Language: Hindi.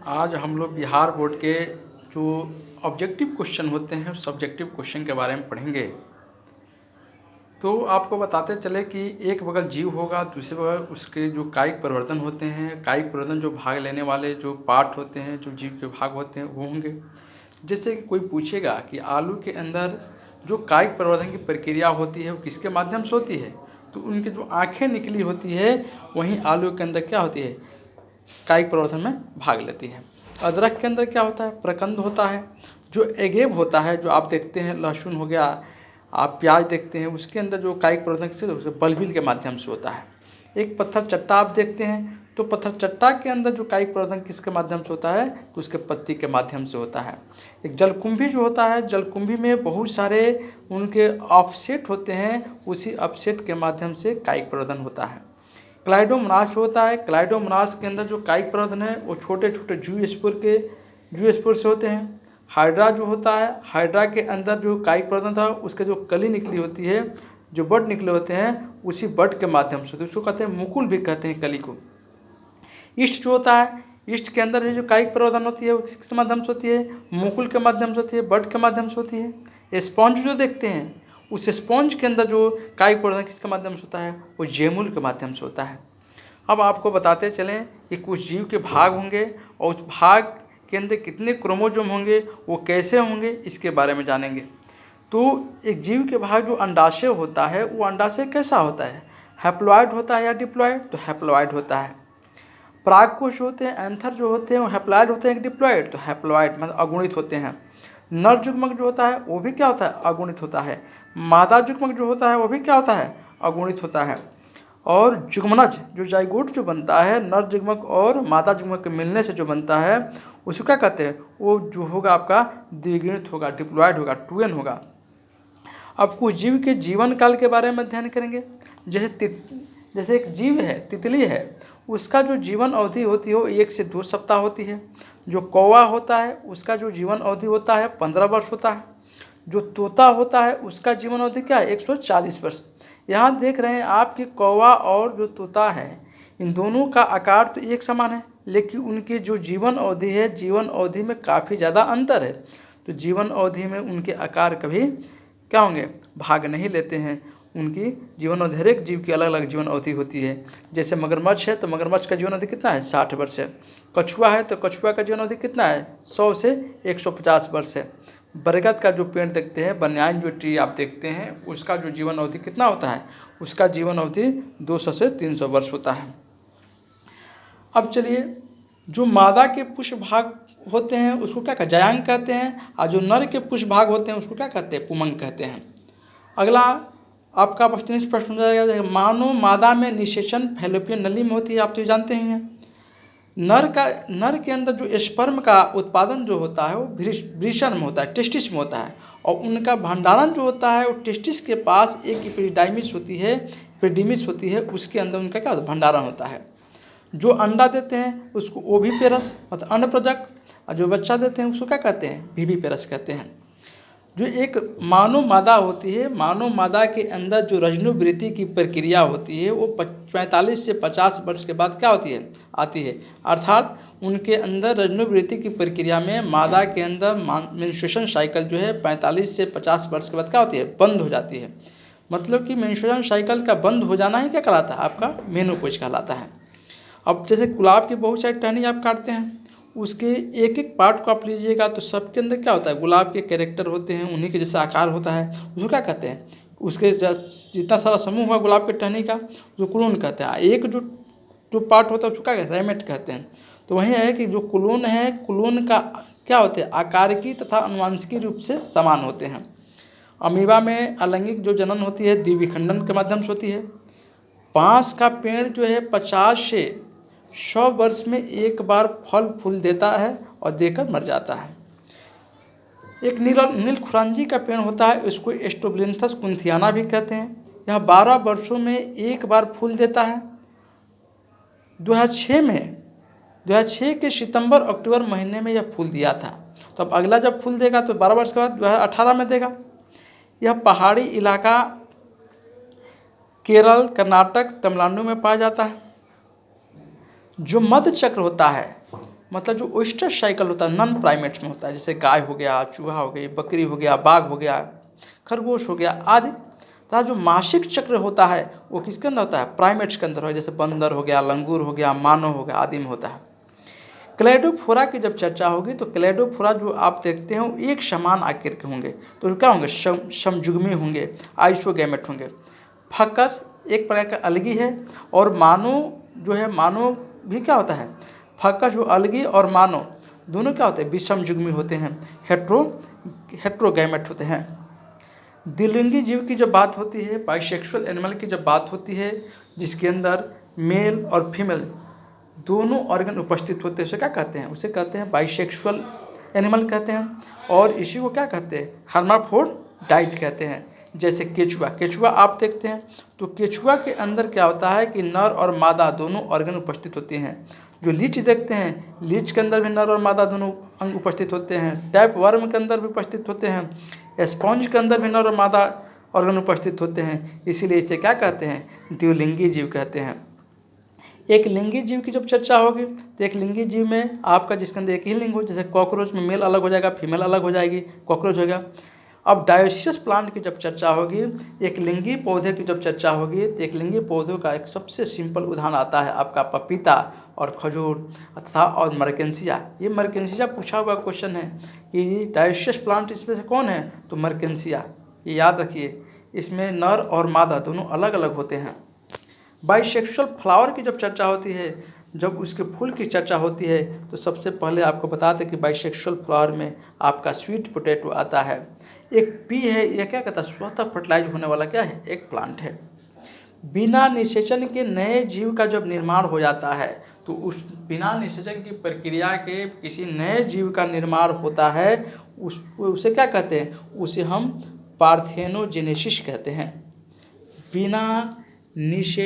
आज हम लोग बिहार बोर्ड के जो ऑब्जेक्टिव क्वेश्चन होते हैं उस सब्जेक्टिव क्वेश्चन के बारे में पढ़ेंगे। तो आपको बताते चले कि एक बगल जीव होगा, दूसरे बगल उसके जो कायिक परिवर्तन होते हैं, कायिक परिवर्तन जो भाग लेने वाले जो पार्ट होते हैं, जो जीव के भाग होते हैं वो होंगे। जैसे कि कोई पूछेगा कि आलू के अंदर जो कायिक परिवर्तन की प्रक्रिया होती है वो किसके माध्यम से होती है, तो उनकी जो आँखें निकली होती है वहीं आलू के अंदर क्या होती है, कायिक परिवर्तन में भाग लेती है। अदरक के अंदर क्या होता है, प्रकंद होता है। जो एगेव होता है, जो आप देखते हैं लहसुन हो गया, आप प्याज देखते हैं, उसके अंदर जो कायिक परिवर्तन किससे होता है, बलबिल के माध्यम से होता है। एक पत्थर चट्टा आप देखते हैं तो पत्थर चट्टा के अंदर जो कायिक परिवर्तन किसके माध्यम से होता है, तो उसके पत्ती के माध्यम से होता है। एक जलकुंभी जो होता है, जलकुंभी में बहुत सारे उनके ऑफसेट होते हैं, उसी ऑफसेट के माध्यम से कायिक परिवर्तन होता है। क्लाइडोमोनास होता है, क्लाइडोमोनास के अंदर जो कायिक परिवर्तन है वो छोटे छोटे जूस्पोर से होते हैं। हाइड्रा जो होता है, हाइड्रा के अंदर जो कायिक परिवर्तन था उसके जो कली निकली होती है, जो बड निकले होते हैं, उसी बड के माध्यम से, तो उसको कहते हैं मुकुल भी कहते हैं कली को। ईस्ट जो होता है, ईस्ट के अंदर जो कायिक परिवर्तन होती है वो किस माध्यम से होती है, मुकुल के माध्यम से होती है, बड के माध्यम से होती है। स्पॉन्ज जो देखते हैं, उस स्पॉन्ज के अंदर जो कायिक परिवर्तन किसके माध्यम से होता है, वो जेमुल के माध्यम से होता है। अब आपको बताते चलें कि कुछ जीव के भाग होंगे और उस भाग के अंदर कितने क्रोमोसोम होंगे, वो कैसे होंगे, इसके बारे में जानेंगे। तो एक जीव के भाग जो अंडाशय होता है वो अंडाशय कैसा होता है, हैप्लॉइड होता है या डिप्लॉइड, तो हैप्लॉइड होता है। परागकोश होते हैं, एंथर जो होते हैं वो हैप्लॉइड होते हैं कि डिप्लॉइड, तो हैप्लॉइड मतलब अगुणित होते हैं। नर युग्मक जो होता है वो भी क्या होता है, अगुणित होता है। मादा युग्मक जो होता है वो भी क्या होता है, अगुणित होता है। और जुग्मनज जो जाइगोट जो बनता है नर युग्मक और मादा युग्मक के मिलने से जो बनता है उसको क्या कहते हैं, वो जो होगा आपका द्विगुणित होगा, डिप्लॉइड होगा, 2n होगा। अब कुछ जीव के जीवन काल के बारे में अध्ययन करेंगे। जैसे एक जीव है, तितली है, उसका जो जीवन अवधि होती है वो 1 से 2 सप्ताह होती है। जो कौवा होता है उसका जो जीवन अवधि होता है 15 वर्ष होता है। जो तोता होता है उसका जीवन अवधि क्या है, 140 वर्ष। यहाँ देख रहे हैं आप कि कौवा और जो तोता है इन दोनों का आकार तो एक समान है, लेकिन उनकी जो जीवन अवधि है, जीवन अवधि में काफ़ी ज़्यादा अंतर है। तो जीवन अवधि में उनके आकार कभी क्या होंगे, भाग नहीं लेते हैं। उनकी जीवन अवधि, हर एक जीव की अलग अलग जीवन अवधि होती है। जैसे मगरमच्छ है तो मगरमच्छ का जीवन अवधि कितना है, 60 वर्ष है। कछुआ है तो कछुआ का जीवन अवधि कितना है, 100 से 150 वर्ष है। बरगद का जो पेड़ देखते हैं, बनियान जो ट्री आप देखते हैं, उसका जो जीवन अवधि कितना होता है, उसका जीवन अवधि 200 से 300 वर्ष होता है। अब चलिए, जो मादा के पुष्प भाग होते हैं उसको क्या कहते हैं, जायांग कहते हैं, और जो नर के पुष्प भाग होते हैं उसको क्या कहते हैं, पुमंग कहते हैं। अगला आपका प्रश्न हो जाएगा, मानव मादा में निषेचन फैलोपियन नली में होती है, आप तो जानते ही हैं। नर के अंदर जो स्पर्म का उत्पादन जो होता है वो वृषण में होता है, टेस्टिस में होता है, और उनका भंडारण जो होता है वो टेस्टिस के पास एक एपिडिडाइमिस होती है, एपिडिमिस होती है, उसके अंदर उनका क्या होता है, भंडारण होता है। जो अंडा देते हैं उसको ओविपेरस मतलब अन्नप्रजक, और जो बच्चा देते हैं उसको क्या कहते हैं, विविपेरस कहते हैं। जो एक मानव मादा होती है, मानव मादा के अंदर जो रजनोवृत्ति की प्रक्रिया होती है वो 45 से 50 वर्ष के बाद क्या होती है, आती है। अर्थात उनके अंदर रजनोवृत्ति की प्रक्रिया में मादा के अंदर मेंस्ट्रुएशन साइकिल जो है 45 से 50 वर्ष के बाद क्या होती है, बंद हो जाती है। मतलब कि मेंस्ट्रुएशन साइकिल का बंद हो जाना ही क्या कहलाता है, आपका मेनोपॉज कहलाता है। अब जैसे गुलाब की बहुत सारी टहनी आप काटते हैं, उसके एक एक पार्ट को आप लीजिएगा तो सबके अंदर क्या होता है, गुलाब के कैरेक्टर होते हैं, उन्हीं के जैसा आकार होता है, उसको क्या कहते हैं, उसके जितना सारा समूह हुआ गुलाब के टहनी का उसको कुलोन कहते हैं। एक जो पार्ट होता है उसको क्या कहते हैं, रेमेट कहते हैं। तो वही है कि जो कुलोन है, कुलोन का क्या होते हैं, आकारिकी तथा अनुवांशिकी रूप से समान होते हैं। अमीबा में अलैंगिक जो जनन होती है द्विविखंडन के माध्यम से होती है। बाँस का पेड़ जो है 50 से 100 वर्ष में एक बार फल फूल देता है और देकर मर जाता है। एक नीलखुरांजी का पेड़ होता है, उसको एस्ट्रोब्लिंथस कुंथियाना भी कहते हैं। यह 12 वर्षों में एक बार फूल देता है। 2006 के सितंबर अक्टूबर महीने में यह फूल दिया था। तो अब अगला जब फूल देगा तो 12 वर्ष के बाद 2018 में देगा। यह पहाड़ी इलाका केरल, कर्नाटक, तमिलनाडु में पाया जाता है। जो मध्य चक्र होता है मतलब जो ओयस्टर साइकिल होता है नॉन प्राइमेट्स में होता है, जैसे गाय हो गया, चूहा हो गई, बकरी हो गया, बाघ हो गया, खरगोश हो गया आदि। तथा जो मासिक चक्र होता है वो किसके अंदर होता है? प्राइमेट्स के अंदर हो, जैसे बंदर हो गया, लंगूर हो गया, मानव हो गया आदि में होता है। क्लेडोफोरा की जब चर्चा होगी तो क्लेडोफोरा जो आप देखते हैं वो एक समान आकार के होंगे, तो क्या होंगे? समजुग्मी होंगे, आइसोगैमेट होंगे। फंगस एक प्रकार का अलगी है, और मानव जो है, मानव भी क्या होता है? फंगस जो अलगी और मानव दोनों क्या होते हैं? विषमजुग्मी होते हैं, हेट्रोगैमेट होते हैं। द्विलिंगी जीव की जब बात होती है, बाइसेक्सुअल एनिमल की जब बात होती है, जिसके अंदर मेल और फीमेल दोनों ऑर्गन उपस्थित होते हैं, उसे क्या कहते हैं? उसे कहते हैं बाइसेक्सुअल एनिमल कहते हैं। और इसी को क्या कहते हैं? हर्माफ्रोडाइट कहते हैं। जैसे केचुआ, केचुआ आप देखते हैं तो केचुआ के अंदर क्या होता है कि नर और मादा दोनों ऑर्गन उपस्थित होते हैं। जो लीच देखते हैं, लीच के अंदर भी नर और मादा दोनों अंग उपस्थित होते हैं। टैप वर्म के अंदर भी उपस्थित होते हैं। स्पॉन्ज के अंदर भी नर और मादा ऑर्गन उपस्थित होते हैं। इसीलिए इसे क्या कहते हैं? द्विलिंगी जीव कहते हैं। एक लिंगी जीव की जब चर्चा होगी तो एक लिंगी जीव में आपका जिसके अंदर एक ही लिंग हो, जैसे कॉकरोच में मेल अलग हो जाएगा, फीमेल अलग हो जाएगी, कॉकरोच हो गया। अब डायोसियस प्लांट की जब चर्चा होगी, एक लिंगी पौधे की जब चर्चा होगी, तो एक लिंगी पौधों का एक सबसे सिंपल उदाहरण आता है आपका पपीता और खजूर तथा और मर्केंसिया। ये मर्केंसिया पूछा हुआ क्वेश्चन है कि डायोसियस प्लांट इसमें से कौन है? तो मर्केंसिया। ये याद रखिए, इसमें नर और मादा दोनों अलग अलग होते हैं। बाइसेक्सुअल फ्लावर की जब चर्चा होती है, जब उसके फूल की चर्चा होती है, तो सबसे पहले आपको बता दें कि बाइसेक्सुअल फ्लावर में आपका स्वीट पोटैटो आता है। एक पी है, यह क्या कहता है? स्वतः फर्टिलाइज होने वाला क्या है? एक प्लांट है। बिना निषेचन के नए जीव का जब निर्माण हो जाता है, तो उस बिना निषेचन की प्रक्रिया के किसी नए जीव का निर्माण होता है, उसे क्या कहते हैं? उसे हम पार्थेनोजेनेसिस कहते हैं। बिना निषेचन